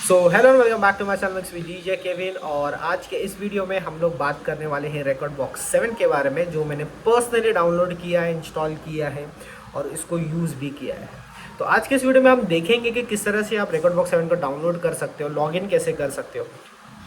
So hello and welcome back to my channel with DJ Kevin. और आज के इस वीडियो में हम लोग बात करने वाले हैं रेकॉर्ड बॉक्स 7 के बारे में, जो मैंने पर्सनली डाउनलोड किया है, इंस्टॉल किया है और इसको यूज़ भी किया है। तो आज के इस वीडियो में हम देखेंगे कि किस तरह से आप रेकॉर्ड बॉक्स 7 को डाउनलोड कर सकते हो, लॉगिन कैसे कर सकते हो,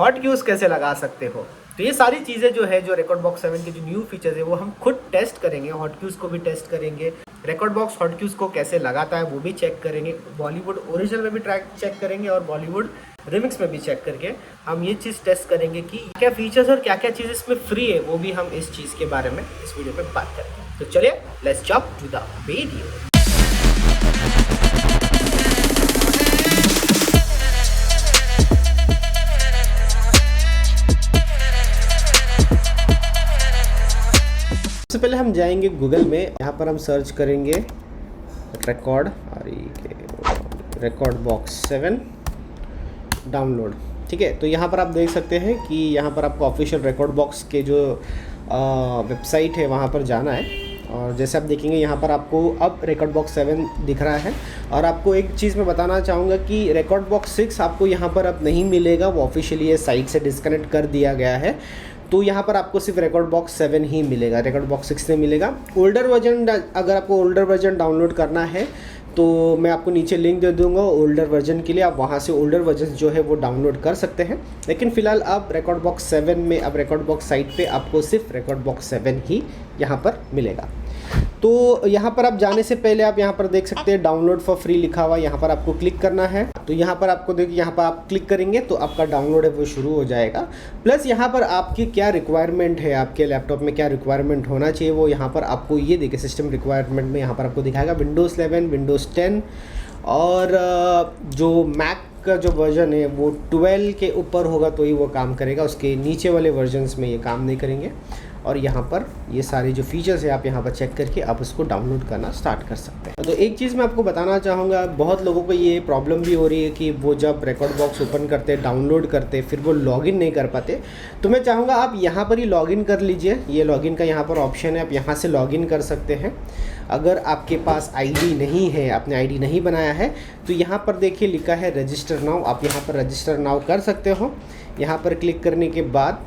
हॉट क्यूज़ कैसे लगा सकते हो। तो ये सारी चीज़ें जो है, जो रेकॉर्ड बॉक्स 7 के जो न्यू फीचर्स है वो हम खुद टेस्ट करेंगे, हॉट क्यूज़ को भी टेस्ट करेंगे, रेकॉर्ड बॉक्स हॉट क्यूज़ को कैसे लगाता है वो भी चेक करेंगे, बॉलीवुड ओरिजिनल में भी ट्रैक चेक करेंगे और बॉलीवुड रिमिक्स में भी चेक करके हम ये चीज़ टेस्ट करेंगे कि क्या फीचर्स और क्या क्या चीज़ इसमें फ्री है, वो भी हम इस चीज़ के बारे में इस वीडियो में बात करेंगे। तो चलिए let's jump to the video. सबसे पहले हम जाएंगे गूगल में, यहाँ पर हम सर्च करेंगे रेकॉर्ड बॉक्स 7 डाउनलोड। ठीक है, तो यहाँ पर आप देख सकते हैं कि यहाँ पर आपको ऑफिशियल रेकॉर्ड बॉक्स के जो वेबसाइट है वहाँ पर जाना है। और जैसे आप देखेंगे यहाँ पर आपको अब रेकॉर्ड बॉक्स 7 दिख रहा है। और आपको एक चीज़ मैं बताना चाहूँगा कि रेकॉर्ड बॉक्स 6 आपको यहाँ पर अब नहीं मिलेगा, वो ऑफिशियली ये साइट से डिस्कनेक्ट कर दिया गया है। तो यहाँ पर आपको सिर्फ रेकॉर्ड बॉक्स 7 ही मिलेगा, रेकॉर्ड बॉक्स 6 नहीं मिलेगा। ओल्डर वर्जन, अगर आपको ओल्डर वर्जन डाउनलोड करना है तो मैं आपको नीचे लिंक दे दूंगा ओल्डर वर्जन के लिए, आप वहाँ से ओल्डर वर्जन जो है वो डाउनलोड कर सकते हैं। लेकिन फ़िलहाल अब रेकॉर्ड बॉक्स 7 में, अब रेकॉर्ड बॉक्स साइट पे आपको सिर्फ रेकॉर्ड बॉक्स 7 ही यहाँ पर मिलेगा। तो यहाँ पर आप जाने से पहले आप यहाँ पर देख सकते हैं डाउनलोड फॉर फ्री लिखा हुआ, यहाँ पर आपको क्लिक करना है। तो यहाँ पर आपको देखिए, यहाँ पर आप क्लिक करेंगे तो आपका डाउनलोड है वो शुरू हो जाएगा। प्लस यहाँ पर आपकी क्या रिक्वायरमेंट है, आपके लैपटॉप में क्या रिक्वायरमेंट होना चाहिए वो यहाँ पर आपको ये देखिए सिस्टम रिक्वायरमेंट में यहाँ पर आपको दिखाएगा विंडोज़ 11, विंडोज़ 10 और जो मैक का जो वर्जन है वो 12 के ऊपर होगा तो ही वो काम करेगा, उसके नीचे वाले वर्जन्स में ये काम नहीं करेंगे। और यहाँ पर ये सारे जो फीचर्स है आप यहाँ पर चेक करके आप उसको डाउनलोड करना स्टार्ट कर सकते हैं। तो एक चीज़ मैं आपको बताना चाहूँगा, बहुत लोगों को ये प्रॉब्लम भी हो रही है कि वो जब रिकॉर्ड बॉक्स ओपन करते, डाउनलोड करते, फिर वो लॉगिन नहीं कर पाते। तो मैं चाहूँगा आप यहाँ पर ही लॉगिन कर लीजिए, ये लॉगिन का यहाँ पर ऑप्शन है, आप यहाँ से लॉगिन कर सकते हैं। अगर आपके पास आईडी नहीं है, आपने आईडी नहीं बनाया है, तो यहाँ पर देखिए लिखा है रजिस्टर नाउ, आप यहाँ पर रजिस्टर नाउ कर सकते हो। यहाँ पर क्लिक करने के बाद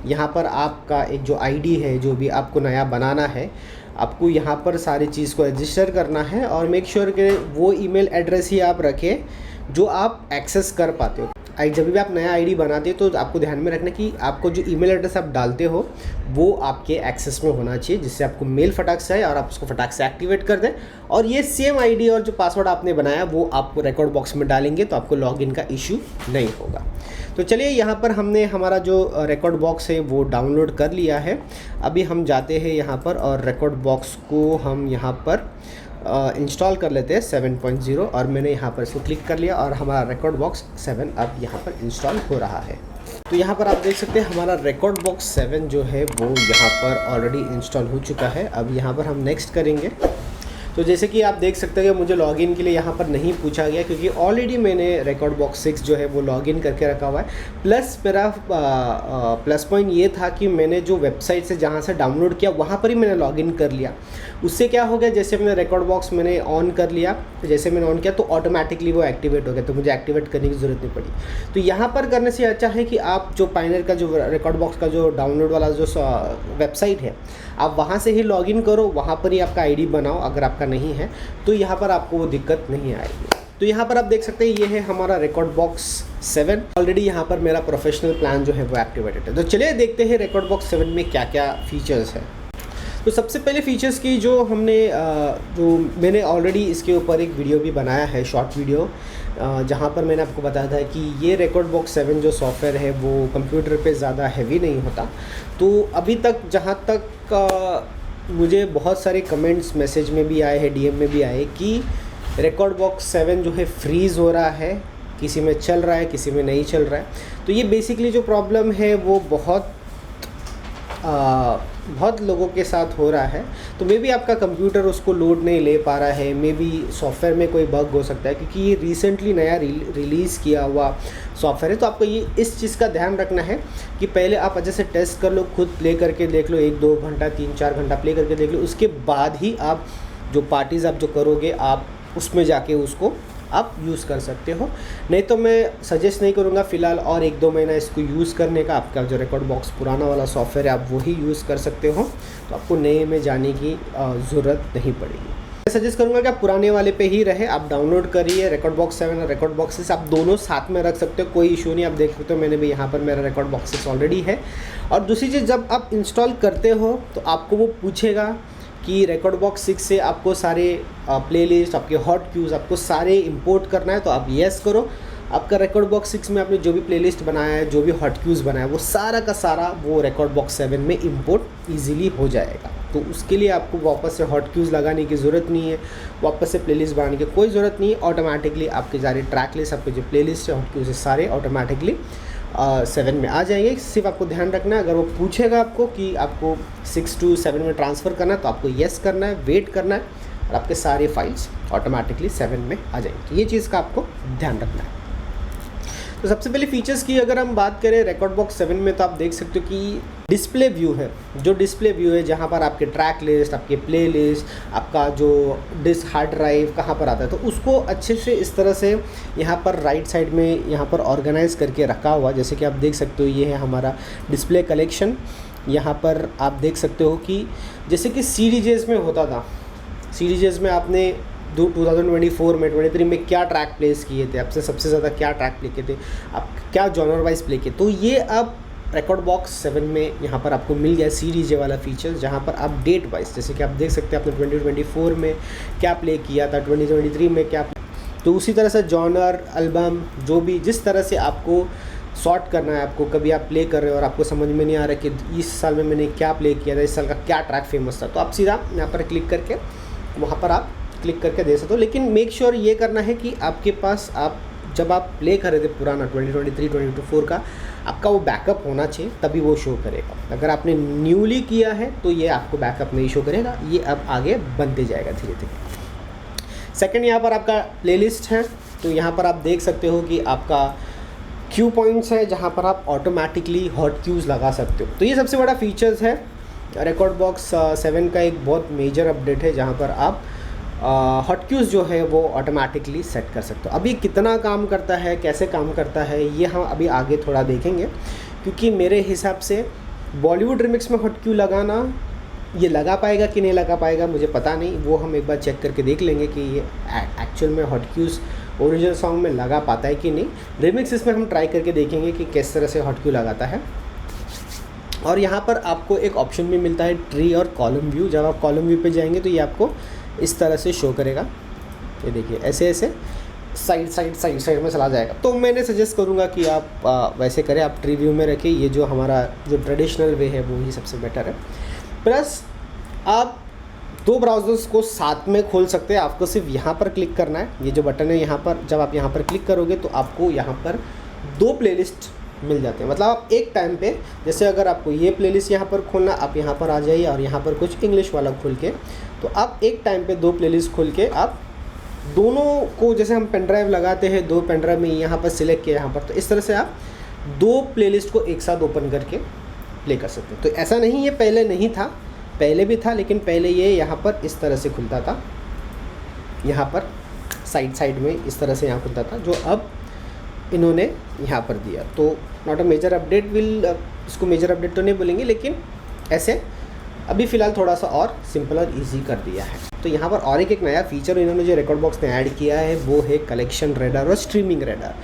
यहाँ पर आपका एक जो आईडी है, जो भी आपको नया बनाना है, आपको यहाँ पर सारी चीज़ को रजिस्टर करना है। और मेक श्योर कि वो ईमेल एड्रेस ही आप रखें जो आप एक्सेस कर पाते हो। जब भी आप नया आईडी बनाते हो तो आपको ध्यान में रखना कि आपको जो ईमेल एड्रेस आप डालते हो वो आपके एक्सेस में होना चाहिए, जिससे आपको मेल फटाक से आए और आप उसको फटाक से एक्टिवेट कर दें। और ये सेम आईडी और जो पासवर्ड आपने बनाया वो आपको रिकॉर्ड बॉक्स में डालेंगे तो आपको लॉगिन का इशू नहीं होगा। तो चलिए, यहाँ पर हमने हमारा जो रिकॉर्ड बॉक्स है वो डाउनलोड कर लिया है। अभी हम जाते हैं यहाँ पर और रिकॉर्ड बॉक्स को हम यहाँ पर इंस्टॉल कर लेते हैं 7.0। और मैंने यहाँ पर इसको क्लिक कर लिया और हमारा रिकॉर्ड बॉक्स 7 अब यहाँ पर इंस्टॉल हो रहा है। तो यहाँ पर आप देख सकते हैं हमारा रिकॉर्ड बॉक्स 7 जो है वो यहाँ पर ऑलरेडी इंस्टॉल हो चुका है। अब यहाँ पर हम नेक्स्ट करेंगे। तो जैसे कि आप देख सकते हैं कि मुझे लॉगिन के लिए यहाँ पर नहीं पूछा गया, क्योंकि ऑलरेडी मैंने रिकॉर्ड बॉक्स 6 जो है वो लॉगिन करके रखा हुआ है। प्लस मेरा प्लस पॉइंट ये था कि मैंने जो वेबसाइट से जहाँ से डाउनलोड किया वहाँ पर ही मैंने लॉगिन कर लिया। उससे क्या हो गया, जैसे मैंने रिकॉर्ड बॉक्स मैंने ऑन कर लिया, तो जैसे मैंने ऑन किया तो ऑटोमेटिकली वो एक्टिवेट हो गया, तो मुझे एक्टिवेट करने की ज़रूरत नहीं पड़ी। तो यहाँ पर करने से अच्छा है कि आप जो पायनियर का जो रिकॉर्ड बॉक्स का जो डाउनलोड वाला जो वेबसाइट है आप वहाँ से ही लॉगिन करो, वहाँ पर ही आपका आईडी बनाओ। अगर आपका नहीं है तो यहाँ पर आपको वो दिक्कत नहीं आएगी। तो यहाँ पर आप देख सकते हैं ये है हमारा रिकॉर्ड बॉक्स 7। ऑलरेडी यहाँ पर मेरा प्रोफेशनल प्लान जो है वो एक्टिवेटेड है। तो चलिए देखते हैं रिकॉर्ड बॉक्स 7 में क्या क्या फीचर्स है। तो सबसे पहले फीचर्स की जो मैंने ऑलरेडी इसके ऊपर एक वीडियो भी बनाया है, शॉर्ट वीडियो, जहाँ पर मैंने आपको बताया था कि ये रिकॉर्ड बॉक्स 7 जो सॉफ्टवेयर है वो कंप्यूटर पे ज़्यादा हैवी नहीं होता। तो अभी तक जहाँ तक मुझे बहुत सारे कमेंट्स मैसेज में भी आए हैं, डीएम में भी आए कि रिकॉर्ड बॉक्स 7 जो है फ्रीज़ हो रहा है, किसी में चल रहा है, किसी में नहीं चल रहा है। तो ये बेसिकली जो प्रॉब्लम है वो बहुत लोगों के साथ हो रहा है। तो मे बी आपका कंप्यूटर उसको लोड नहीं ले पा रहा है, मे बी सॉफ्टवेयर में कोई बग हो सकता है, क्योंकि ये रिसेंटली नया रिलीज़ किया हुआ सॉफ्टवेयर है। तो आपको ये इस चीज़ का ध्यान रखना है कि पहले आप अच्छे से टेस्ट कर लो, खुद प्ले करके देख लो, 1-2 घंटा 3-4 घंटा प्ले करके देख लो। उसके बाद ही आप जो पार्टीज़ आप जो करोगे आप उसमें जाके उसको आप यूज़ कर सकते हो। नहीं तो मैं सजेस्ट नहीं करूँगा फ़िलहाल और 1-2 महीना इसको यूज़ करने का। आपका जो रिकॉर्ड बॉक्स पुराना वाला सॉफ्टवेयर है आप वही यूज़ कर सकते हो, तो आपको नए में जाने की ज़रूरत नहीं पड़ेगी। मैं सजेस्ट करूँगा कि आप पुराने वाले पे ही रहे, आप डाउनलोड करिए रिकॉर्ड बॉक्स 7 और रिकॉर्ड बॉक्सेस, आप दोनों साथ में रख सकते हो, कोई इशू नहीं। आप देख सकते हो मैंने भी यहाँ पर मेरा रिकॉर्ड बॉक्सेस ऑलरेडी है। और दूसरी चीज़, जब आप इंस्टॉल करते हो तो आपको वो पूछेगा कि रिकॉर्ड बॉक्स 6 से आपको सारे प्लेलिस्ट, आपके हॉट क्यूज़ आपको सारे इंपोर्ट करना है, तो आप येस करो। आपका रिकॉर्ड बॉक्स 6 में आपने जो भी प्लेलिस्ट बनाया है, जो भी हॉट क्यूज़ बनाया है, वो सारा का सारा वो रिकॉर्ड बॉक्स 7 में इंपोर्ट ईजिली हो जाएगा। तो उसके लिए आपको वापस से हॉट क्यूज़ लगाने की ज़रूरत नहीं है, वापस से प्लेलिस्ट बनाने की कोई ज़रूरत नहीं है। ऑटोमेटिकली आपके सारे ट्रैक लिस्ट, आपके जो प्लेलिस्ट है, हॉट क्यूज़ सारे ऑटोमेटिकली 7 में आ जाएंगे। सिर्फ आपको ध्यान रखना है, अगर वो पूछेगा आपको कि आपको 6 to 7 में ट्रांसफ़र करना है, तो आपको येस करना है, वेट करना है, और आपके सारे फाइल्स ऑटोमेटिकली 7 में आ जाएंगे। ये चीज़ का आपको ध्यान रखना है। तो सबसे पहले फीचर्स की अगर हम बात करें रिकॉर्ड बॉक्स 7 में, तो आप देख सकते हो कि डिस्प्ले व्यू है। जो डिस्प्ले व्यू है जहाँ पर आपके ट्रैक लिस्ट, आपके प्ले लिस्ट, आपका जो डिस्क हार्ड ड्राइव कहाँ पर आता है, तो उसको अच्छे से इस तरह से यहाँ पर राइट साइड में यहाँ पर ऑर्गेनाइज करके रखा हुआ। जैसे कि आप देख सकते हो ये है हमारा डिस्प्ले कलेक्शन। यहाँ पर आप देख सकते हो कि जैसे कि सीडीजेस में होता था, सीडीजेस में आपने 2024 में 23 में क्या ट्रैक प्लेस किए थे, आपसे सबसे ज़्यादा क्या ट्रैक प्ले किए थे, आप क्या जॉनर वाइज प्ले किए, तो ये अब रिकॉर्ड बॉक्स 7 में यहाँ पर आपको मिल गया सीडीजे वाला फीचर, जहाँ पर आप डेट वाइज, जैसे कि आप देख सकते हैं आपने 2024 में क्या प्ले किया था, 2023 में क्या, तो उसी तरह से जॉनर, एल्बम, जो भी जिस तरह से आपको सॉर्ट करना है, आपको कभी आप प्ले कर रहे हो और आपको समझ में नहीं आ रहा कि इस साल में मैंने क्या प्ले किया था, इस साल का क्या ट्रैक फेमस था, तो आप सीधा यहाँ पर क्लिक करके वहाँ पर आप क्लिक करके दे सकते हो। लेकिन मेक श्योर ये करना है कि आपके पास, आप जब आप प्ले कर रहे थे पुराना 2023-2024 का, आपका वो बैकअप होना चाहिए, तभी वो शो करेगा। अगर आपने न्यूली किया है तो ये आपको बैकअप नहीं शो करेगा, ये अब आगे बनते जाएगा धीरे धीरे। सेकंड, यहाँ पर आपका प्लेलिस्ट है, तो यहाँ पर आप देख सकते हो कि आपका क्यू पॉइंट्स है, जहाँ पर आप ऑटोमेटिकली हॉट क्यूज़ लगा सकते हो। तो ये सबसे बड़ा फीचर्स है रिकॉर्ड बॉक्स 7 का, एक बहुत मेजर अपडेट है, जहाँ पर आप हॉट क्यूज़ जो है वो ऑटोमेटिकली सेट कर सकते हो। अभी कितना काम करता है, कैसे काम करता है, ये हम अभी आगे थोड़ा देखेंगे, क्योंकि मेरे हिसाब से बॉलीवुड रिमिक्स में हॉट क्यू लगाना, ये लगा पाएगा कि नहीं लगा पाएगा मुझे पता नहीं, वो हम एक बार चेक करके देख लेंगे कि ये एक्चुअल में हॉट क्यूज़ ओरिजिनल सॉन्ग में लगा पाता है कि नहीं। रिमिक्स इसमें हम ट्राई करके देखेंगे कि किस तरह से हॉट क्यू लगाता है। और यहाँ पर आपको एक ऑप्शन भी मिलता है ट्री और कॉलम व्यू। जब आप कॉलम व्यू पे जाएंगे तो ये आपको इस तरह से शो करेगा, ये देखिए ऐसे ऐसे साइड में चला जाएगा। तो मैंने सजेस्ट करूँगा कि आप वैसे करें, आप ट्री व्यू में रखें, ये जो हमारा जो ट्रेडिशनल वे है वो ही सबसे बेटर है। प्लस आप 2 ब्राउज़र्स को साथ में खोल सकते हैं, आपको सिर्फ यहाँ पर क्लिक करना है, ये जो बटन है यहाँ पर, जब आप यहाँ पर क्लिक करोगे तो आपको यहाँ पर 2 प्लेलिस्ट मिल जाते हैं। मतलब आप एक टाइम पे, जैसे अगर आपको ये प्लेलिस्ट यहाँ पर खोलना, आप यहाँ पर आ जाइए और यहाँ पर कुछ इंग्लिश वाला खोल के, तो आप एक टाइम पे 2 प्लेलिस्ट खोल के आप दोनों को, जैसे हम पेन ड्राइव लगाते हैं, 2 पेन ड्राइव में यहाँ पर सिलेक्ट किया यहाँ पर, तो इस तरह से आप 2 प्लेलिस्ट को एक साथ ओपन करके प्ले कर सकते हैं। तो ऐसा नहीं, ये पहले नहीं था, पहले भी था, लेकिन पहले ये यहाँ पर इस तरह से खुलता था, यहाँ पर साइड में इस तरह से यहाँ खुलता था, जो अब इन्होंने यहाँ पर दिया। तो नॉट अ मेजर अपडेट, इसको मेजर अपडेट तो नहीं बोलेंगे, लेकिन ऐसे अभी फ़िलहाल थोड़ा सा और सिंपल और इजी कर दिया है। तो यहाँ पर और एक नया फीचर इन्होंने जो रिकॉर्ड बॉक्स में ऐड किया है वो है कलेक्शन रेडार और स्ट्रीमिंग रेडार।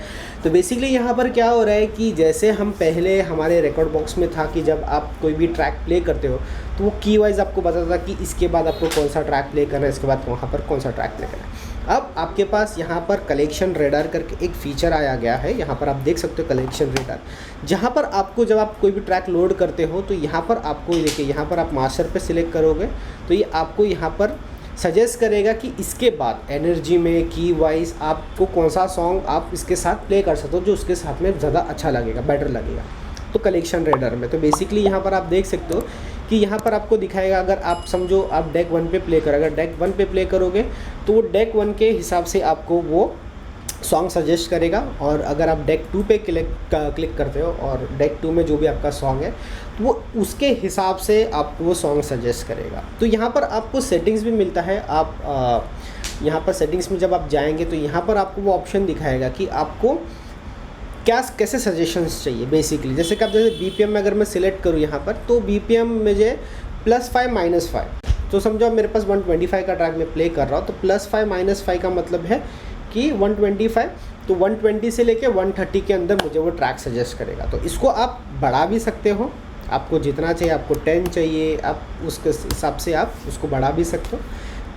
तो बेसिकली यहाँ पर क्या हो रहा है कि जैसे हम पहले हमारे रिकॉर्ड बॉक्स में था कि जब आप कोई भी ट्रैक प्ले करते हो तो वो की वाइज आपको बताता था कि इसके बाद आपको कौन सा ट्रैक प्ले करना है, इसके बाद वहाँ पर कौन सा ट्रैक प्ले करना है। अब आपके पास यहाँ पर कलेक्शन रेडार करके एक फ़ीचर आया गया है, यहाँ पर आप देख सकते हो कलेक्शन रेडार, जहाँ पर आपको जब आप कोई भी ट्रैक लोड करते हो तो यहाँ पर आपको देखिए, यहाँ पर आप मास्टर पे सिलेक्ट करोगे तो ये आपको यहाँ पर सजेस्ट करेगा कि इसके बाद एनर्जी में की वाइज आपको कौन सा सॉन्ग आप इसके साथ प्ले कर सकते हो जो उसके साथ में ज़्यादा अच्छा लगेगा, बेटर लगेगा। तो कलेक्शन रेडर में तो बेसिकली यहाँ पर आप देख सकते हो कि यहाँ पर आपको दिखाएगा, अगर आप समझो आप डेक 1 पे प्ले करो, अगर डेक 1 पे प्ले करोगे तो वो डेक 1 के हिसाब से आपको वो सॉन्ग सजेस्ट करेगा, और अगर आप डेक 2 पे क्लिक करते हो और डेक 2 में जो भी आपका सॉन्ग है तो वो उसके हिसाब से आपको वो सॉन्ग सजेस्ट करेगा। तो यहाँ पर आपको सेटिंग्स भी मिलता है, आप यहाँ पर सेटिंग्स में जब आप जाएंगे तो यहाँ पर आपको वो ऑप्शन दिखाएगा कि आपको कैसे सजेशंस चाहिए बेसिकली। जैसे कि आप जैसे BPM में अगर मैं सिलेक्ट करूँ यहाँ पर, तो BPM मुझे +5 -5, तो समझो मेरे पास 125 का ट्रैक में प्ले कर रहा हूँ, तो +5 -5 का मतलब है कि 125, तो 120 से लेके 130 के अंदर मुझे वो ट्रैक सजेस्ट करेगा। तो इसको आप बढ़ा भी सकते हो, आपको जितना चाहिए, आपको 10 चाहिए, आप उसके हिसाब से आप उसको बढ़ा भी सकते हो।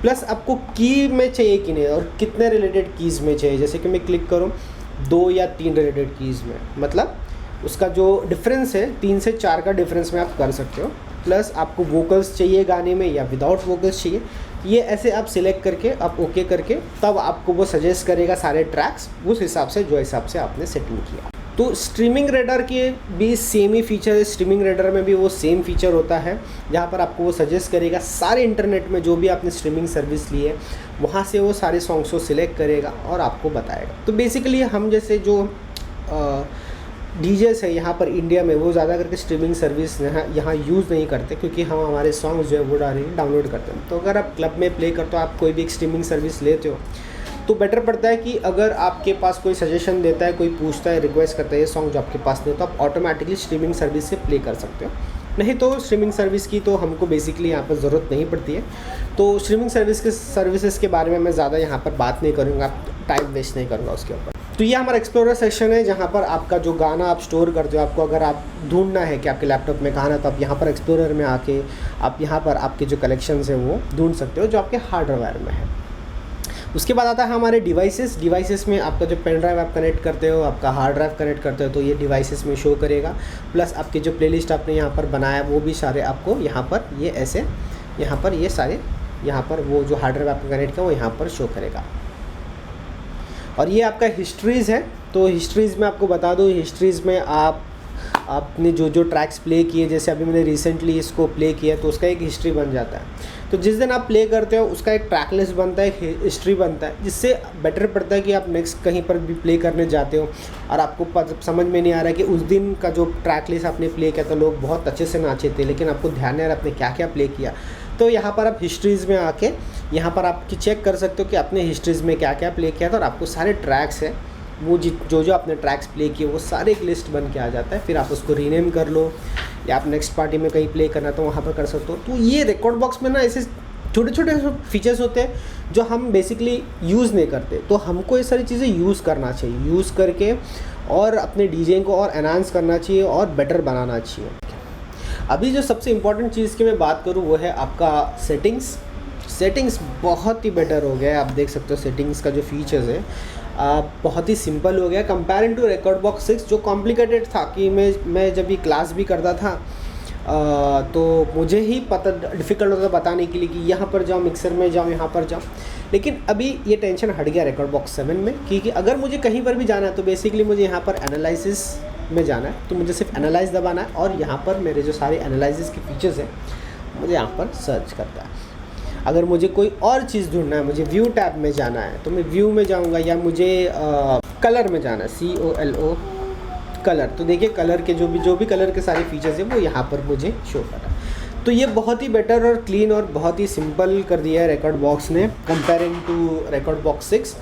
प्लस आपको की में चाहिए कि नहीं और कितने रिलेटेड कीज़ में चाहिए। जैसे कि मैं क्लिक करूँ 2 या 3 रिलेटेड कीज़ में, मतलब उसका जो डिफरेंस है 3 से 4 का डिफरेंस में आप कर सकते हो। प्लस आपको वोकल्स चाहिए गाने में या विदाउट वोकल्स चाहिए, ये ऐसे आप सिलेक्ट करके आप ओके करके तब आपको वो सजेस्ट करेगा सारे ट्रैक्स उस हिसाब से जो हिसाब से आपने सेटिंग किया। तो स्ट्रीमिंग रेडर के भी सेम ही फीचर है, स्ट्रीमिंग रेडर में भी वो सेम फीचर होता है जहाँ पर आपको वो सजेस्ट करेगा सारे इंटरनेट में जो भी आपने स्ट्रीमिंग सर्विस ली है वहाँ से वो सारे सॉन्ग्स को सिलेक्ट करेगा और आपको बताएगा। तो बेसिकली हम जैसे जो डीजेस है यहाँ पर इंडिया में वो ज़्यादा करके स्ट्रीमिंग सर्विस यहाँ यूज़ नहीं करते, क्योंकि हम हमारे सॉन्ग्स जो है वो डाउनलोड करते हैं। तो अगर आप क्लब में प्ले करते हो, आप कोई भी एक स्ट्रीमिंग सर्विस लेते हो, तो बेटर पड़ता है कि अगर आपके पास कोई सजेशन देता है, कोई पूछता है, रिक्वेस्ट करता है ये सॉन्ग जो आपके पास नहीं, तो आप ऑटोमेटिकली स्ट्रीमिंग सर्विस से प्ले कर सकते हो। नहीं तो स्ट्रीमिंग सर्विस की तो हमको बेसिकली यहाँ पर ज़रूरत नहीं पड़ती है। तो स्ट्रीमिंग सर्विसेज के बारे में मैं ज़्यादा यहाँ पर बात नहीं करूँगा, टाइम वेस्ट नहीं करूँगा उसके ऊपर। तो ये हमारा एक्सप्लोरर सेक्शन है जहाँ पर आपका जो गाना आप स्टोर करते हो, आपको अगर आप ढूंढना है कि आपके लैपटॉप में गाना, तो आप यहाँ पर एक्सप्लोरर में आके आप यहाँ पर आपके जो कलेक्शंस हैं वो ढूंढ सकते हो जो आपके हार्डवेयर में है। उसके बाद आता है हमारे डिवाइसेस में आपका जो पेन ड्राइव आप कनेक्ट करते हो, आपका हार्ड ड्राइव कनेक्ट करते हो, तो ये डिवाइसेस में शो करेगा। प्लस आपके जो प्लेलिस्ट आपने यहाँ पर बनाया वो भी सारे आपको यहाँ पर ये ऐसे यहाँ पर ये सारे यहाँ पर वो जो हार्ड ड्राइव आपने कनेक्ट किया वो यहाँ पर शो करेगा। और ये आपका हिस्ट्रीज़ है, तो हिस्ट्रीज़ में आपको बता दूँ, हिस्ट्रीज़ में आपने जो ट्रैक्स प्ले किए, जैसे अभी मैंने रिसेंटली इसको प्ले किया तो उसका एक हिस्ट्री बन जाता है। तो जिस दिन आप प्ले करते हो उसका एक ट्रैक लिस्ट बनता है, एक हिस्ट्री बनता है, जिससे बेटर पड़ता है कि आप नेक्स्ट कहीं पर भी प्ले करने जाते हो और आपको समझ में नहीं आ रहा है कि उस दिन का जो ट्रैक लिस्ट आपने प्ले किया तो लोग बहुत अच्छे से नाचे थे, लेकिन आपको ध्यान नहीं आ रहा आपने क्या क्या प्ले किया। तो यहाँ पर आप हिस्ट्रीज़ में आके यहाँ पर आप चेक कर सकते हो कि आपने हिस्ट्रीज़ में क्या क्या प्ले किया था, और आपको सारे ट्रैक्स हैं वो जो आपने ट्रैक्स प्ले किए वो सारे एक लिस्ट बन के आ जाता है। फिर आप उसको रीनेम कर लो या आप नेक्स्ट पार्टी में कहीं प्ले करना तो वहाँ पर कर सकते हो। तो ये रिकॉर्ड बॉक्स में ना ऐसे छोटे छोटे फीचर्स होते हैं जो हम बेसिकली यूज़ नहीं करते, तो हमको ये सारी चीज़ें यूज़ करना चाहिए, यूज़ करके और अपने डीजेइंग को और एनहांस करना चाहिए और बेटर बनाना चाहिए। अभी जो सबसे इम्पॉर्टेंट चीज़ की मैं बात करूँ वो है आपका सेटिंग्स बहुत ही बेटर हो गया है। आप देख सकते हो सेटिंग्स का जो फीचर्स है बहुत ही सिंपल हो गया कंपेयरिंग टू रिकॉर्ड बॉक्स 6 जो कॉम्प्लिकेटेड था कि मैं जब ये क्लास भी करता था तो मुझे ही पता डिफ़िकल्ट होता बताने के लिए कि यहाँ पर जाओ, मिक्सर में जाओ, यहाँ पर जाओ। लेकिन अभी ये टेंशन हट गया रिकॉर्ड बॉक्स 7 में, क्योंकि अगर मुझे कहीं पर भी जाना है तो बेसिकली मुझे यहाँ पर एनालिसिस में जाना है, तो मुझे सिर्फ एनालाइज दबाना है और यहाँ पर मेरे जो सारे एनालिसिस के फीचर्स हैं मुझे यहाँ पर सर्च करता है। अगर मुझे कोई और चीज़ ढूंढना है, मुझे व्यू टैब में जाना है तो मैं व्यू में जाऊँगा, या मुझे कलर में जाना है, COLO कलर, तो देखिए कलर के जो भी कलर के सारे फीचर्स हैं वो यहाँ पर मुझे शो कर रहा है। तो ये बहुत ही बेटर और क्लीन और बहुत ही सिंपल कर दिया है रिकॉर्ड बॉक्स ने कंपेयरिंग टू रिकॉर्ड बॉक्स 6।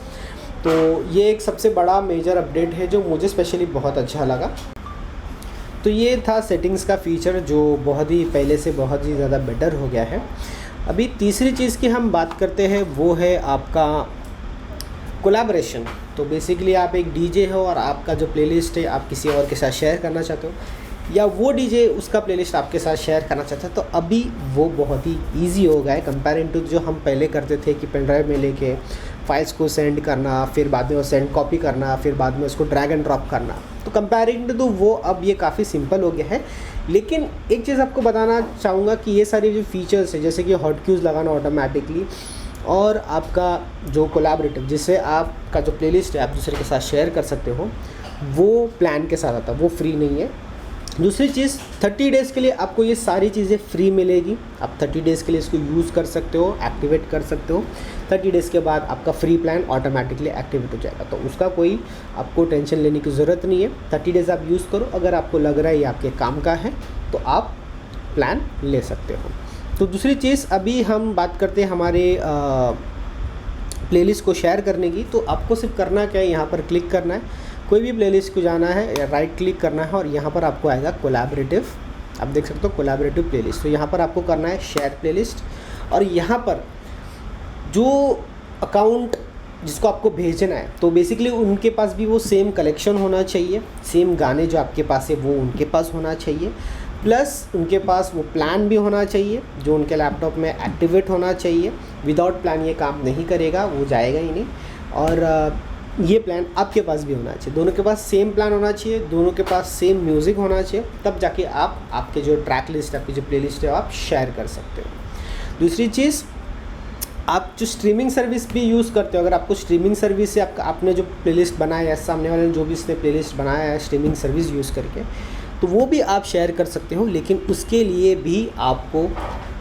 तो ये एक सबसे बड़ा मेजर अपडेट है जो मुझे स्पेशली बहुत अच्छा लगा। तो ये था सेटिंग्स का फीचर जो बहुत ही पहले से बहुत ही ज़्यादा बेटर हो गया है। अभी तीसरी चीज़ की हम बात करते हैं वो है आपका कोलैबोरेशन। तो बेसिकली आप एक डीजे हो और आपका जो प्लेलिस्ट है आप किसी और के साथ शेयर करना चाहते हो, या वो डीजे उसका प्लेलिस्ट आपके साथ शेयर करना चाहता है, तो अभी वो बहुत ही इजी हो गया है कंपेयरिंग टू जो हम पहले करते थे कि पेन ड्राइव में लेके फाइल्स को सेंड करना, फिर बाद में वो सेंड कॉपी करना, फिर बाद में उसको ड्रैग एंड ड्रॉप करना। तो कंपेयरिंग टू वो अब ये काफ़ी सिंपल हो गया है। लेकिन एक चीज़ आपको बताना चाहूँगा कि ये सारी जो फीचर्स है जैसे कि हॉट क्यूज़ लगाना ऑटोमेटिकली और आपका जो कोलैबोरेटिव जिससे आपका जो प्लेलिस्ट है आप दूसरे के साथ शेयर कर सकते हो, वो प्लान के साथ आता है, वो फ्री नहीं है। दूसरी चीज़ 30 डेज़ के लिए आपको ये सारी चीज़ें फ्री मिलेगी। आप 30 डेज़ के लिए इसको यूज़ कर सकते हो, एक्टिवेट कर सकते हो। 30 डेज़ के बाद आपका फ्री प्लान ऑटोमेटिकली एक्टिवेट हो जाएगा, तो उसका कोई आपको टेंशन लेने की ज़रूरत नहीं है। 30 डेज़ आप यूज़ करो, अगर आपको लग रहा है ये आपके काम का है तो आप प्लान ले सकते हो। तो दूसरी चीज़ अभी हम बात करते हैं हमारे प्लेलिस्ट को शेयर करने की, तो आपको सिर्फ करना क्या है, यहाँ पर क्लिक करना है, कोई भी प्लेलिस्ट को जाना है या राइट क्लिक करना है और यहाँ पर आपको आएगा कोलैबोरेटिव, आप देख सकते हो कोलैबोरेटिव प्लेलिस्ट। तो यहाँ पर आपको करना है शेयर प्लेलिस्ट, और यहाँ पर जो अकाउंट जिसको आपको भेजना है तो बेसिकली उनके पास भी वो सेम कलेक्शन होना चाहिए, सेम गाने जो आपके पास है वो उनके पास होना चाहिए, प्लस उनके पास वो प्लान भी होना चाहिए जो उनके लैपटॉप में एक्टिवेट होना चाहिए। विदाउट प्लान ये काम नहीं करेगा, वो जाएगा ही नहीं। और ये प्लान आपके पास भी होना चाहिए, दोनों के पास सेम प्लान होना चाहिए, दोनों के पास सेम म्यूज़िक होना चाहिए, तब जाके आप आपके जो ट्रैक लिस्ट, आपकी जो प्लेलिस्ट है आप शेयर कर सकते हो। दूसरी चीज़, आप जो स्ट्रीमिंग सर्विस भी यूज़ करते हो, अगर आपको स्ट्रीमिंग सर्विस से आपने जो प्लेलिस्ट बनाया है, सामने वाले ने जो भी इसने प्लेलिस्ट बनाया है स्ट्रीमिंग सर्विस यूज़ करके, तो वो भी आप शेयर कर सकते हो, लेकिन उसके लिए भी आपको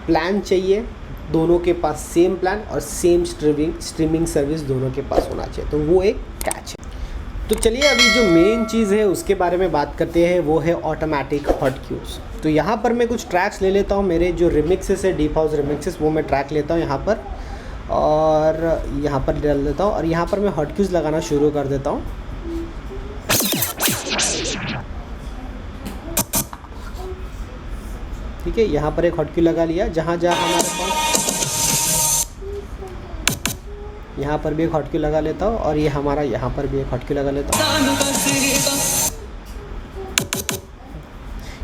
प्लान चाहिए, दोनों के पास सेम प्लान और सेम स्ट्रीमिंग सर्विस दोनों के पास होना चाहिए, तो वो एक कैच है। तो चलिए अभी जो मेन चीज़ है उसके बारे में बात करते हैं, वो है ऑटोमेटिक हॉट क्यूज। तो यहाँ पर मैं कुछ ट्रैक्स ले लेता हूँ, मेरे जो रिमिक्सेस है डीप हाउस रिमिक्सेस, वो मैं ट्रैक लेता हूँ यहाँ पर और यहाँ पर डाल देता हूँ और यहाँ पर मैं हॉट क्यूज लगाना शुरू कर देता हूँ। ठीक है, यहाँ पर एक हॉट क्यू लगा लिया, जहाँ जहाँ हमारे पास, यहाँ पर भी एक हॉट क्यू लगा लेता हूँ और ये हमारा यहाँ पर भी एक हॉट क्यू लगा लेता हूँ।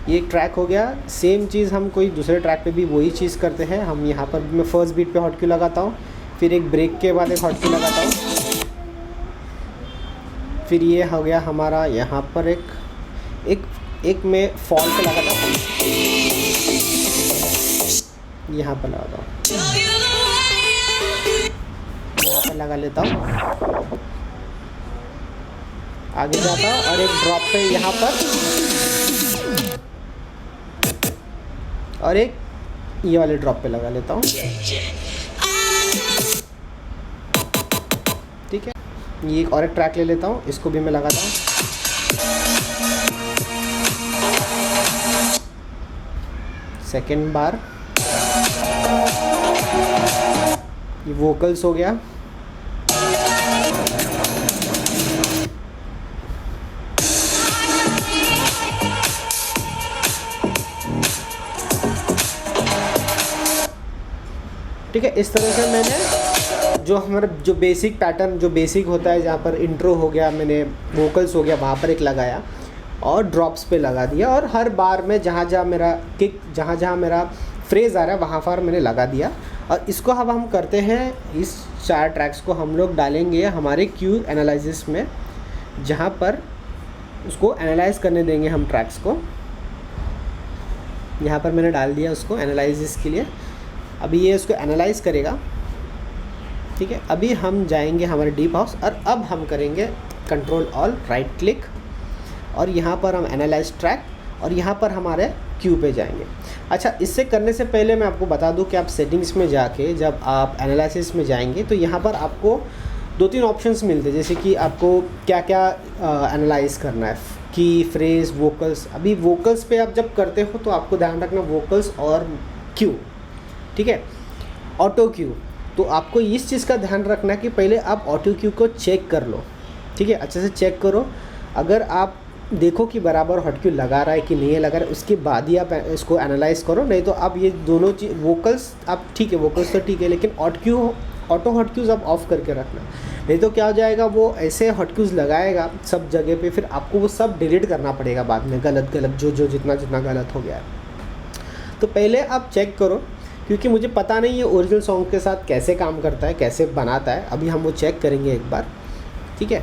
ये एक ट्रैक हो गया। सेम चीज़ हम कोई दूसरे ट्रैक पे भी वही चीज़ करते हैं। हम यहाँ पर मैं फर्स्ट बीट पे हॉट क्यू लगाता हूँ, फिर एक ब्रेक के बाद एक हॉट क्यू लगाता हूँ, फिर ये हो गया हमारा यहाँ पर एक मैं फॉल पे लगाता हूँ, यहाँ पर लगाता हूँ, यहाँ पर लगा लेता हूँ, आगे जाता हूँ और एक ड्रॉप पे यहाँ पर और एक ये वाले ड्रॉप पे लगा लेता हूँ। ठीक है, ये एक और एक ट्रैक ले लेता हूँ, इसको भी मैं लगाता हूँ। सेकेंड बार ये वोकल्स हो गया, ठीक है। इस तरह से मैंने जो हमारा जो बेसिक पैटर्न जो बेसिक होता है, जहाँ पर इंट्रो हो गया, मैंने वोकल्स हो गया, वहाँ पर एक लगाया और ड्रॉप्स पे लगा दिया, और हर बार में जहाँ जहाँ मेरा किक, जहाँ जहाँ मेरा फ्रेज़ आ रहा है वहाँ पर मैंने लगा दिया। और इसको अब हम करते हैं, इस 4 ट्रैक्स को हम लोग डालेंगे हमारे क्यू एनालिसिस में, जहाँ पर उसको एनालाइज करने देंगे हम ट्रैक्स को। यहाँ पर मैंने डाल दिया उसको एनालिसिस के लिए। अभी ये उसको एनालाइज करेगा। ठीक है, अभी हम जाएंगे हमारे डीप हाउस और अब हम करेंगे कंट्रोल ऑल राइट क्लिक और यहाँ पर हम एनालाइज ट्रैक और यहाँ पर हमारे क्यू पे जाएंगे। अच्छा, इससे करने से पहले मैं आपको बता दूं कि आप सेटिंग्स में जाके जब आप एनालिसिस में जाएंगे तो यहाँ पर आपको 2-3 ऑप्शंस मिलते हैं, जैसे कि आपको क्या क्या एनालाइज करना है, की, फ्रेज, वोकल्स। अभी वोकल्स पे आप जब करते हो तो आपको ध्यान रखना वोकल्स और क्यू, ठीक है, ऑटो क्यू। तो आपको इस चीज़ का ध्यान रखना कि पहले आप ऑटो क्यू को चेक कर लो, ठीक है, अच्छे से चेक करो। अगर आप देखो कि बराबर हॉट क्यू लगा रहा है कि नहीं लगा रहा है, उसके बाद ही आप इसको एनालाइज करो। नहीं तो आप ये दोनों चीज़, वोकल्स आप ठीक है, वोकल्स तो ठीक है, लेकिन ऑटो हॉट क्यूज़ आप ऑफ करके रखना। नहीं तो क्या हो जाएगा, वो ऐसे हॉट क्यूज़ लगाएगा सब जगह पे, फिर आपको वो सब डिलीट करना पड़ेगा बाद में, गलत जो जितना गलत हो गया है। तो पहले आप चेक करो, क्योंकि मुझे पता नहीं है ओरिजिनल सॉन्ग के साथ कैसे काम करता है, कैसे बनाता है। अभी हम वो चेक करेंगे एक बार, ठीक है।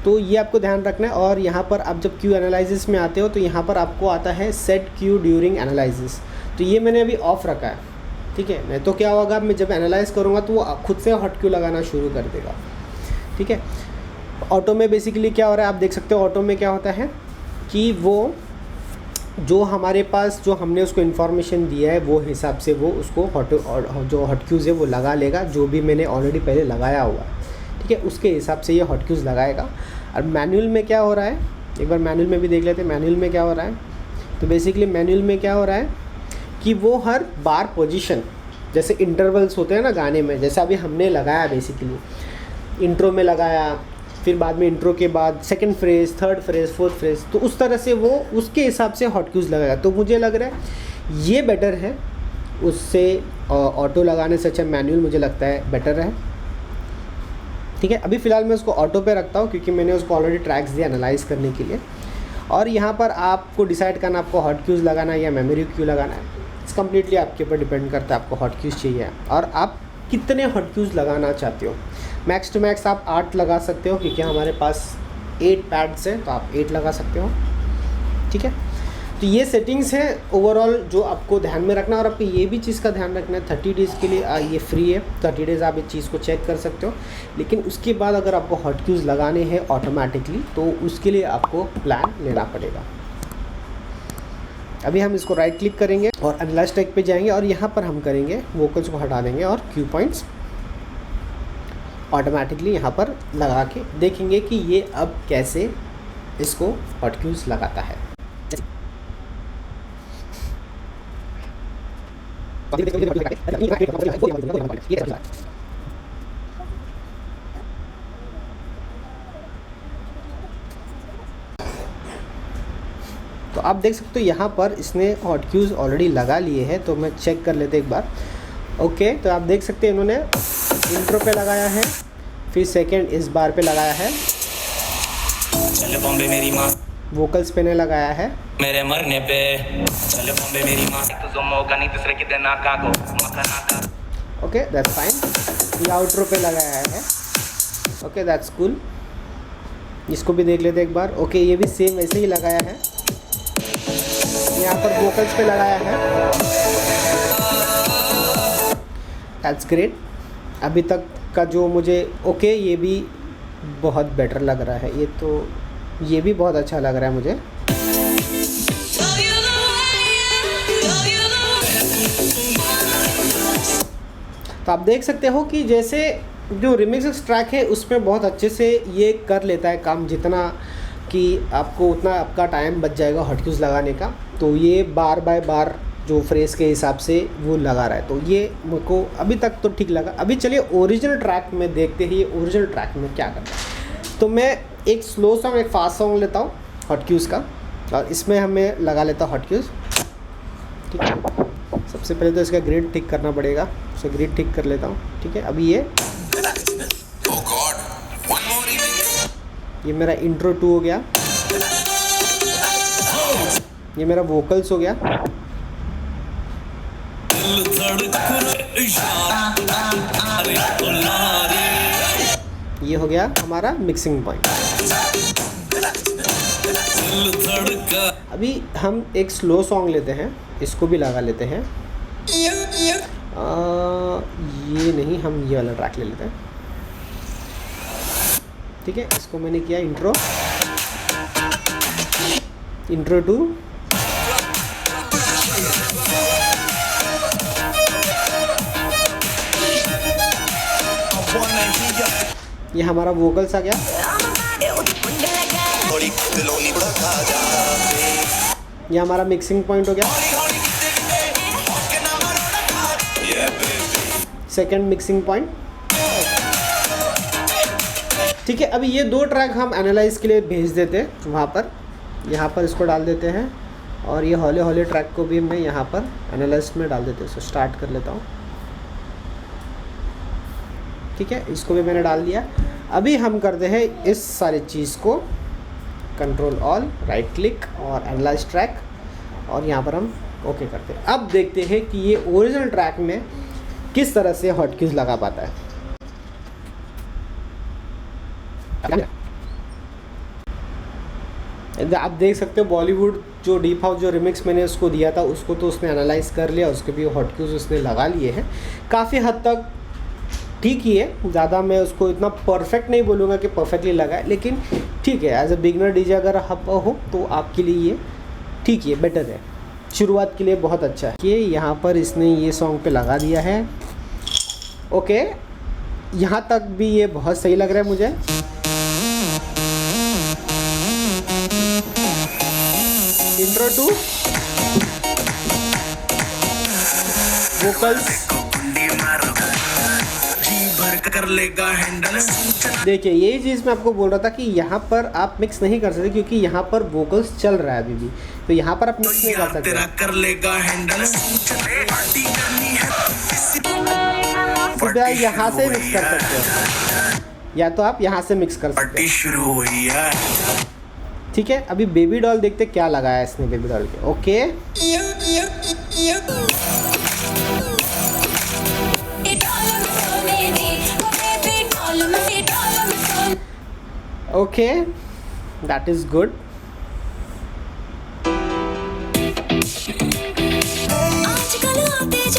तो ये आपको ध्यान रखना है। और यहाँ पर आप जब क्यू एनालिसिस में आते हो तो यहाँ पर आपको आता है सेट क्यू ड्यूरिंग एनालिसिस, तो ये मैंने अभी ऑफ रखा है, ठीक है। नहीं तो क्या होगा, मैं जब एनालाइज करूँगा तो वो खुद से हॉट क्यू लगाना शुरू कर देगा, ठीक है। ऑटो में बेसिकली क्या हो रहा है, आप देख सकते हो ऑटो में क्या होता है कि वो जो हमारे पास जो हमने उसको इन्फॉर्मेशन दिया है वो हिसाब से वो उसको जो हॉट क्यूज़ है वो लगा लेगा, जो भी मैंने ऑलरेडी पहले लगाया हुआ है, ठीक है, उसके हिसाब से ये हॉट क्यूज़ लगाएगा। और मैनुअल में क्या हो रहा है, एक बार मैनुअल में भी देख लेते हैं मैनुअल में क्या हो रहा है। तो बेसिकली मैनुअल में क्या हो रहा है कि वो हर बार पोजीशन, जैसे इंटरवल्स होते हैं ना गाने में, जैसा अभी हमने लगाया बेसिकली, इंट्रो में लगाया, फिर बाद में इंट्रो के बाद second phrase, third phrase, fourth phrase, तो उस तरह से वो उसके हिसाब से हॉट क्यूज़ लगाएगा। तो मुझे लग रहा है ये बेटर है उससे, ऑटो लगाने से अच्छा मैनुअल मुझे लगता है बेटर है। ठीक है, अभी फ़िलहाल मैं उसको ऑटो पे रखता हूँ क्योंकि मैंने उसको ऑलरेडी ट्रैक्स दिया एनालाइज करने के लिए। और यहाँ पर आपको डिसाइड करना आपको हॉट क्यूज़ लगाना है या मेमोरी क्यू लगाना है, इट्स कम्प्लीटली आपके ऊपर डिपेंड करता है आपको हॉट क्यूज़ चाहिए और आप कितने हॉट क्यूज़ लगाना चाहते हो। मैक्स टू मैक्स आप 8 लगा सकते हो क्योंकि हमारे पास 8 पैड्स हैं, तो आप 8 लगा सकते हो। ठीक है, तो ये सेटिंग्स है ओवरऑल जो आपको ध्यान में रखना है। और आपको ये भी चीज़ का ध्यान रखना है 30 डेज़ के लिए ये फ्री है, 30 डेज़ आप इस चीज़ को चेक कर सकते हो। लेकिन उसके बाद अगर आपको हॉट क्यूज़ लगाने हैं ऑटोमेटिकली तो उसके लिए आपको प्लान लेना पड़ेगा। अभी हम इसको राइट क्लिक करेंगे और एनालाइज ट्रैक पे जाएंगे और यहाँ पर हम करेंगे वोकल्स को हटा देंगे और क्यू पॉइंट्स ऑटोमेटिकली यहाँ पर लगा के देखेंगे कि ये अब कैसे इसको हॉट क्यूज़ लगाता है। तो आप देख सकते हो यहाँ पर इसने हॉट क्यूज़ ऑलरेडी लगा लिए हैं, तो मैं चेक कर लेते एक बार। ओके, तो आप देख सकते हैं इन्होंने इंट्रो पे लगाया है, फिर सेकंड इस बार पे लगाया है, चले बॉम्बे मेरी माँ वोकल्स पे ने लगाया है मेरे मरने पे, चले बॉम्बे मेरी माँ तो मौका नहीं दूसरे की देना काको मकाना। Okay that's fine. ये आउट्रो पे लगाया है। Okay that's cool. इसको भी देख लेते एक बार। ओके ये भी सेम वैसे ही लगाया है, यहाँ पर वोकल्स पे लगाया है। That's great. अभी तक का जो मुझे ओके ये भी बहुत बेटर लग रहा है, ये भी बहुत अच्छा लग रहा है मुझे। तो आप देख सकते हो कि जैसे जो रिमिक्स ट्रैक है उसमें बहुत अच्छे से ये कर लेता है काम, जितना कि आपको उतना आपका टाइम बच जाएगा हॉट क्यूज़ लगाने का। तो ये बार बाय बार जो फ्रेज़ के हिसाब से वो लगा रहा है, तो ये मुझको अभी तक तो ठीक लगा। अभी चलिए ओरिजिनल ट्रैक में देखते हैं ये ओरिजिनल ट्रैक में क्या करता है। तो मैं एक स्लो सॉन्ग एक फास्ट सॉन्ग लेता हूँ हॉट क्यूज़ का, और इसमें हमें लगा लेता हूँ हॉट क्यूज़। ठीक है, सबसे पहले तो इसका ग्रिड ठीक करना पड़ेगा, उसका ग्रिड ठीक कर लेता हूँ। ठीक है, अभी ये मेरा इंट्रो 2 हो गया, ये मेरा वोकल्स हो गया, ये हो गया हमारा मिक्सिंग पॉइंट। अभी हम एक स्लो सॉन्ग लेते हैं, इसको भी लगा लेते हैं। ये नहीं, हम ये वाला ट्रैक ले लेते हैं। ठीक है, इसको मैंने किया इंट्रो 2। ये हमारा वोकल्स आ गया, ये हमारा मिक्सिंग पॉइंट हो गया, सेकंड मिक्सिंग पॉइंट। ठीक है, अभी ये 2 ट्रैक हम एनालाइज के लिए भेज देते हैं वहाँ पर, यहाँ पर इसको डाल देते हैं, और ये हौले हौले ट्रैक को भी मैं यहाँ पर एनालाइज में डाल देते हैं। इसको स्टार्ट कर लेता हूँ। ठीक है, इसको भी मैंने डाल दिया। अभी हम करते हैं इस सारी चीज़ को कंट्रोल ऑल राइट क्लिक और एनालाइज ट्रैक, और यहाँ पर हम ओके करते हैं। अब देखते हैं कि ये ओरिजिनल ट्रैक में किस तरह से हॉट क्यूज़ लगा पाता है। आप देख सकते हो बॉलीवुड जो डीप हाउस जो रिमिक्स मैंने उसको दिया था उसको तो उसने एनालाइज कर लिया, उसके भी हॉट क्यूज़ उसने लगा लिए हैं। काफ़ी हद तक ठीक ही है, ज़्यादा मैं उसको इतना परफेक्ट नहीं बोलूँगा कि परफेक्टली लगा है, लेकिन ठीक है। एज अ बिगनर डीजे अगर आप हो तो आपके लिए ये ठीक है, बेटर है, शुरुआत के लिए बहुत अच्छा है। कि यहाँ पर इसने ये सॉन्ग पे लगा दिया है। ओके, यहाँ तक भी ये बहुत सही लग रहा है मुझे। इंट्रो 2 वोकल्स कर लेगा हैंडल। देखिए यही चीज़ मैं आपको बोल रहा था कि यहाँ पर आप मिक्स नहीं कर सकते क्योंकि यहाँ पर वोकल्स चल रहा है अभी भी, तो यहाँ पर आप मिक्स नहीं कर सकते। तेरा कर लेगा हैंडल। पार्टी करनी है तो आप यहाँ से मिक्स कर सकते हो, या तो आप यहाँ से मिक्स कर सकते पार्टी शुरू हुई है। हो। ठीक है, अभी बेबी डॉल देखते क्या लगाया इसने बेबी डॉल के। Okay okay, that is good.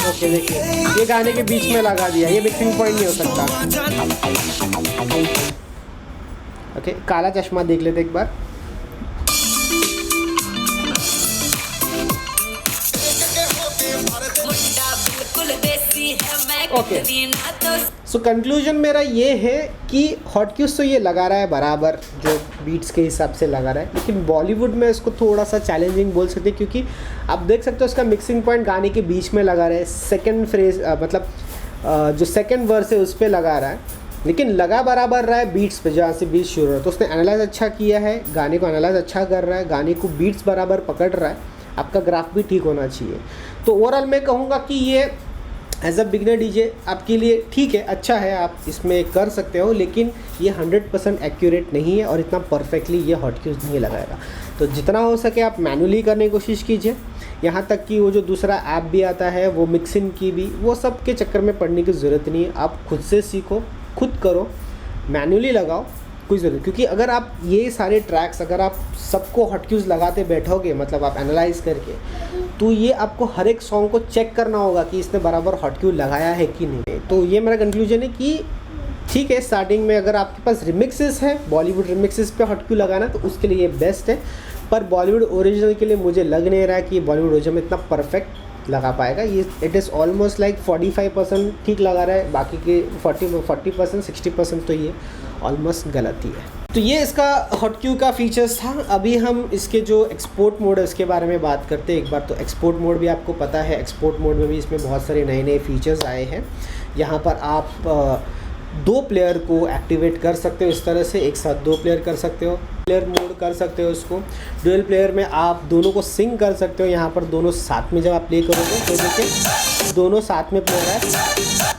Okay देखिए ये गाने के बीच में लगा दिया, ये मिक्सिंग पॉइंट नहीं हो सकता। ओके काला चश्मा देख लेते एक बार। ओके सो कंक्लूजन मेरा ये है कि हॉट क्यूज तो ये लगा रहा है बराबर, जो बीट्स के हिसाब से लगा रहा है, लेकिन बॉलीवुड में इसको थोड़ा सा चैलेंजिंग बोल सकते हैं क्योंकि आप देख सकते हो उसका मिक्सिंग पॉइंट गाने के बीच में लगा रहा है, सेकंड फ्रेज मतलब जो सेकंड वर्स है उस पर लगा रहा है, लेकिन लगा बराबर रहा है बीट्स पे जहाँ से बीट शुरू हो रहा है। तो उसने एनालाइज अच्छा किया है, गाने को एनालाइज अच्छा कर रहा है, गाने को बीट्स बराबर पकड़ रहा है, आपका ग्राफ भी ठीक होना चाहिए। तो ओवरऑल मैं कहूँगा कि ये एज अ बिगनर डीजे आपके लिए ठीक है, अच्छा है, आप इसमें कर सकते हो, लेकिन ये 100% एक्यूरेट नहीं है और इतना परफेक्टली ये हॉट क्यूज नहीं लगाएगा। तो जितना हो सके आप मैनुअली करने की कोशिश कीजिए, यहाँ तक कि वो जो दूसरा ऐप भी आता है वो मिक्सिंग की भी, वो सब के चक्कर में पड़ने की ज़रूरत नहीं है। आप खुद से सीखो, खुद करो, मैनुअली लगाओ, कोई ज़रूरत, क्योंकि अगर आप ये सारे ट्रैक्स अगर आप सबको हॉट क्यूज लगाते बैठोगे, मतलब आप एनालाइज करके, तो ये आपको हर एक सॉन्ग को चेक करना होगा कि इसने बराबर हॉट क्यूज लगाया है कि नहीं। तो ये मेरा कंक्लूजन है कि ठीक है, स्टार्टिंग में अगर आपके पास रिमिक्सेस है, बॉलीवुड रिमिक्सेस पे हॉट क्यूज लगाना तो उसके लिए ये बेस्ट है, पर बॉलीवुड ओरिजिनल के लिए मुझे लग नहीं रहा है कि बॉलीवुड ओरिजिनल में इतना परफेक्ट लगा पाएगा। ये इट इज़ ऑलमोस्ट लाइक 45% ठीक लगा रहा है, बाकी के 40% 60% तो ये ऑलमोस्ट गलत ही है। तो ये इसका हॉट क्यू का फीचर्स था। अभी हम इसके जो एक्सपोर्ट मोड है उसके बारे में बात करते हैं एक बार। तो एक्सपोर्ट मोड भी आपको पता है, एक्सपोर्ट मोड में भी इसमें बहुत सारे नए नए फीचर्स आए हैं। यहाँ पर आप 2 प्लेयर को एक्टिवेट कर सकते हो, इस तरह से एक साथ 2 प्लेयर कर सकते हो, प्लेयर मोड कर सकते हो इसको। डुअल प्लेयर में आप दोनों को सिंक कर सकते हो, यहाँ पर दोनों साथ में जब आप प्ले करोगे तो देखिए दोनों साथ में प्लेयर है,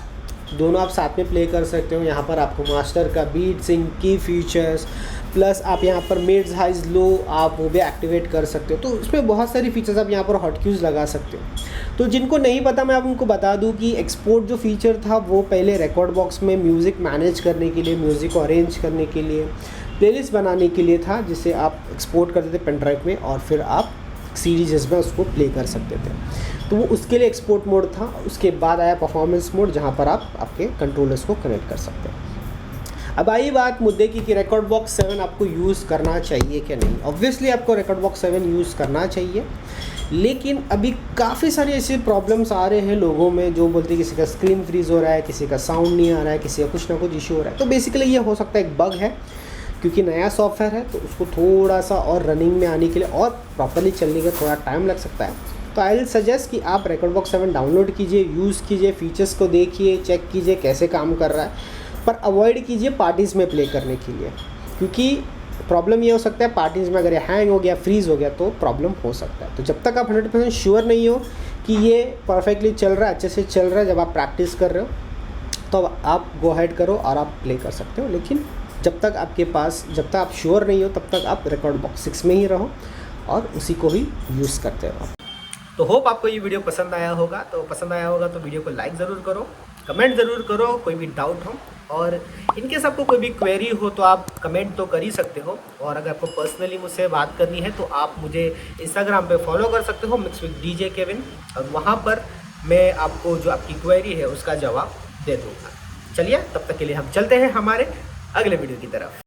दोनों आप साथ में प्ले कर सकते हो। यहाँ पर आपको मास्टर का बीट सिंक की फीचर्स प्लस आप यहाँ पर मिड्स हाइज लो आप वो भी एक्टिवेट कर सकते हो। तो इसमें बहुत सारी फीचर्स आप यहाँ पर हॉट क्यूज लगा सकते हो। तो जिनको नहीं पता मैं आप उनको बता दूँ कि एक्सपोर्ट जो फीचर था वो पहले रिकॉर्ड बॉक्स में म्यूज़िक मैनेज करने के लिए, म्यूज़िक को अरेंज करने के लिए, प्लेलिस्ट बनाने के लिए था, जिसे आप एक्सपोर्ट करते थे पेन ड्राइव में और फिर आप सीरीज में उसको प्ले कर सकते थे। तो वो उसके लिए एक्सपोर्ट मोड था। उसके बाद आया परफॉर्मेंस मोड, जहाँ पर आप आपके कंट्रोलर्स को कनेक्ट कर सकते हैं। अब आई बात मुद्दे की कि रिकॉर्ड बॉक्स 7 आपको यूज़ करना चाहिए क्या नहीं। ऑब्वियसली आपको रिकॉर्ड बॉक्स 7 यूज़ करना चाहिए, लेकिन अभी काफ़ी सारे ऐसे प्रॉब्लम्स आ रहे हैं लोगों में जो बोलते हैं किसी का स्क्रीन फ्रीज हो रहा है, किसी का साउंड नहीं आ रहा है, किसी का कुछ ना कुछ इशू हो रहा है। तो बेसिकली ये हो सकता है एक बग है, क्योंकि नया सॉफ्टवेयर है तो उसको थोड़ा सा और रनिंग में आने के लिए और प्रॉपर्ली चलने का थोड़ा टाइम लग सकता है। तो आई विल सजेस्ट कि आप रिकॉर्ड बॉक्स 7 डाउनलोड कीजिए, यूज़ कीजिए, फीचर्स को देखिए, चेक कीजिए कैसे काम कर रहा है, पर अवॉइड कीजिए पार्टीज़ में प्ले करने के लिए, क्योंकि प्रॉब्लम ये हो सकता है पार्टीज़ में अगर ये हैंग हो गया, फ्रीज़ हो गया तो प्रॉब्लम हो सकता है। तो जब तक आप 100% श्योर नहीं हो कि ये परफेक्टली चल रहा है, अच्छे से चल रहा है, जब आप प्रैक्टिस कर रहे हो तो आप गो अहेड करो और आप प्ले कर सकते हो। लेकिन जब तक आप श्योर नहीं हो तब तक आप रिकॉर्ड बॉक्स 6 में ही रहो और उसी को ही यूज़ करते रहो। तो होप आपको ये वीडियो पसंद आया होगा। तो वीडियो को लाइक ज़रूर करो, कमेंट ज़रूर करो कोई भी डाउट हो, और इनकेस आपको कोई भी क्वेरी हो तो आप कमेंट तो कर ही सकते हो। और अगर आपको पर्सनली मुझसे बात करनी है तो आप मुझे इंस्टाग्राम पे फॉलो कर सकते हो मिक्स विद DJ केविन, और वहाँ पर मैं आपको जो आपकी क्वेरी है उसका जवाब दे दूँगा। चलिए तब तक के लिए हम चलते हैं हमारे अगले वीडियो की तरफ।